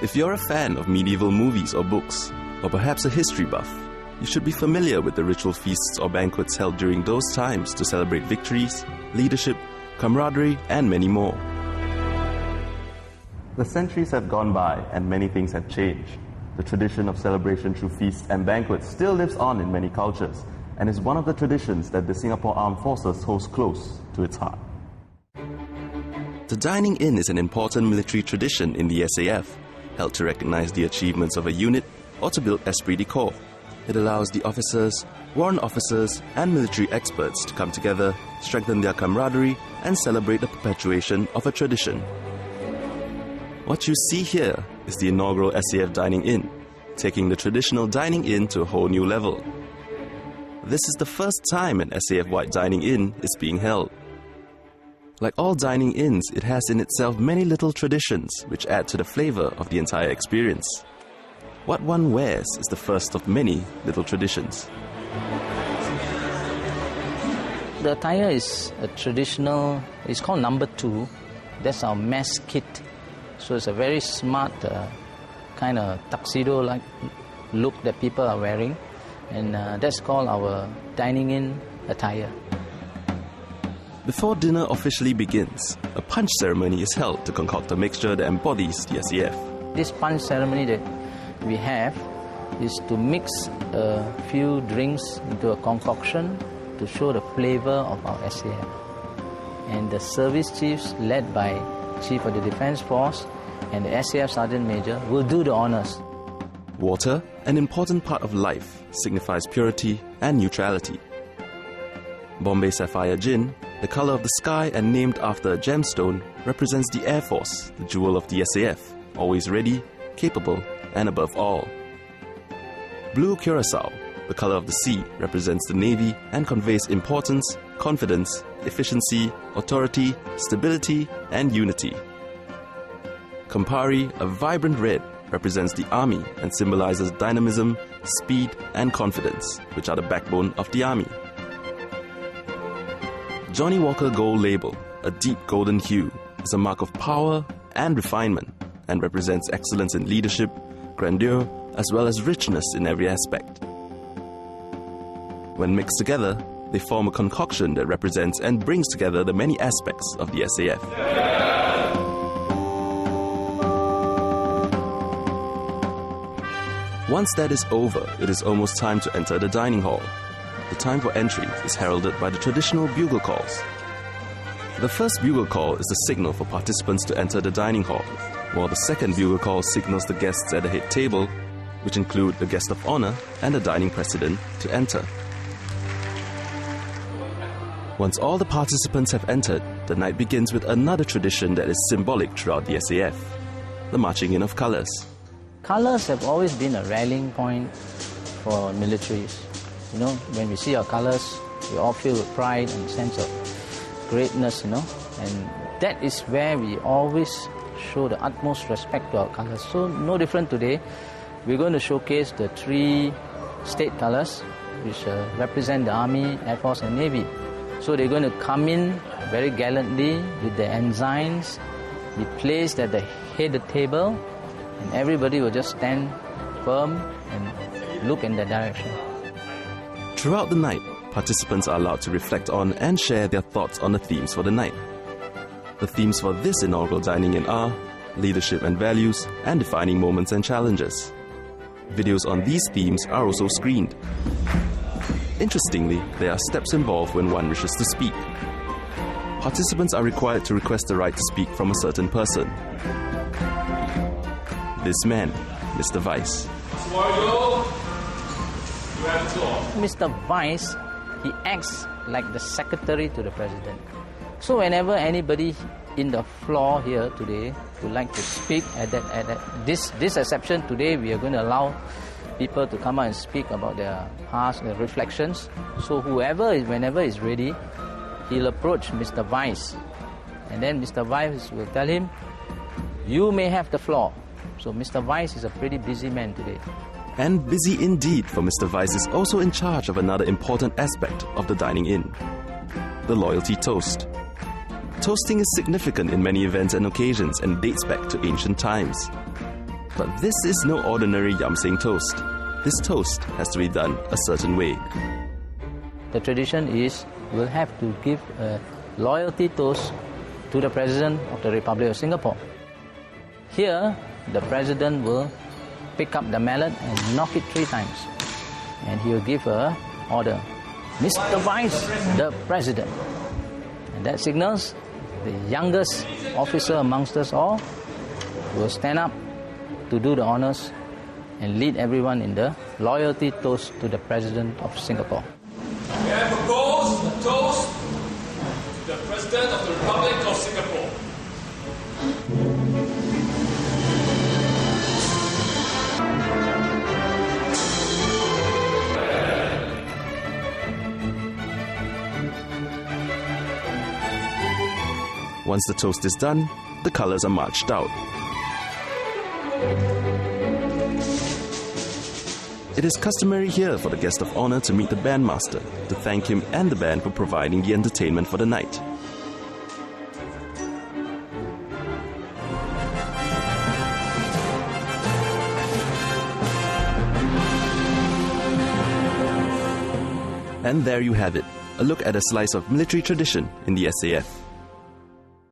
If you're a fan of medieval movies or books, or perhaps a history buff, you should be familiar with the ritual feasts or banquets held during those times to celebrate victories, leadership, camaraderie, and many more. The centuries have gone by and many things have changed. The tradition of celebration through feasts and banquets still lives on in many cultures and is one of the traditions that the Singapore Armed Forces holds close to its heart. The dining-in is an important military tradition in the SAF, held to recognize the achievements of a unit or to build esprit de corps. It allows the officers, warrant officers, and military experts to come together, strengthen their camaraderie, and celebrate the perpetuation of a tradition. What you see here is the inaugural SAF Dining-In, taking the traditional dining-in to a whole new level. This is the first time an SAF-wide dining-in is being held. Like all dining-ins, it has in itself many little traditions which add to the flavor of the entire experience. What one wears is the first of many little traditions. The attire is a traditional, it's called number 2. That's our mess kit. So it's a very smart kind of tuxedo-like look that people are wearing. And that's called our dining-in attire. Before dinner officially begins, a punch ceremony is held to concoct a mixture that embodies the SAF. This punch ceremony that we have is to mix a few drinks into a concoction to show the flavor of our SAF. And the service chiefs, led by Chief of the Defence Force and the SAF Sergeant-Major, will do the honours. Water, an important part of life, signifies purity and neutrality. Bombay Sapphire Gin, the colour of the sky and named after a gemstone, represents the Air Force, the jewel of the SAF, always ready, capable, and above all. Blue Curacao, the colour of the sea, represents the Navy and conveys importance, confidence, efficiency, authority, stability, and unity. Campari, a vibrant red, represents the Army and symbolises dynamism, speed, and confidence, which are the backbone of the Army. Johnny Walker Gold Label, a deep golden hue, is a mark of power and refinement and represents excellence in leadership, grandeur, as well as richness in every aspect. When mixed together, they form a concoction that represents and brings together the many aspects of the SAF. Once that is over, it is almost time to enter the dining hall. The time for entry is heralded by the traditional bugle calls. The first bugle call is the signal for participants to enter the dining hall, while the second bugle call signals the guests at the head table, which include the guest of honor and the dining president, to enter. Once all the participants have entered, the night begins with another tradition that is symbolic throughout the SAF, the marching in of colors. Colors have always been a rallying point for militaries. You know, when we see our colors, we all feel with pride and sense of greatness, you know, and that is where we always show the utmost respect to our colors. So no different today. We're going to showcase the 3 state colors which represent the Army, Air Force and Navy. So they're going to come in very gallantly with their ensigns, be placed at the head of the table, and everybody will just stand firm and look in that direction. Throughout the night, participants are allowed to reflect on and share their thoughts on the themes for the night. The themes for this inaugural dining-in are leadership and values and defining moments and challenges. Videos on these themes are also screened. Interestingly, there are steps involved when one wishes to speak. Participants are required to request the right to speak from a certain person. This man, Mr. Vice. Mr. Vice, he acts like the secretary to the president. So whenever anybody in the floor here today would like to speak at this exception today, we are going to allow people to come out and speak about their past, their reflections. So whenever is ready, he'll approach Mr. Vice, and then Mr. Vice will tell him, "You may have the floor." So Mr. Vice is a pretty busy man today. And busy indeed, for Mr. Vice is also in charge of another important aspect of the dining-in, the loyalty toast. Toasting is significant in many events and occasions and dates back to ancient times. But this is no ordinary yam seng toast. This toast has to be done a certain way. The tradition is we'll have to give a loyalty toast to the President of the Republic of Singapore. Here, the President will pick up the mallet and knock it 3 times. And he will give an order, Mr. Vice, the President. And that signals the youngest officer amongst us all will stand up to do the honors and lead everyone in the loyalty toast to the President of Singapore. May I propose a toast to the President of the Republic of Singapore. Once the toast is done, the colors are marched out. It is customary here for the guest of honor to meet the bandmaster, to thank him and the band for providing the entertainment for the night. And there you have it, a look at a slice of military tradition in the SAF.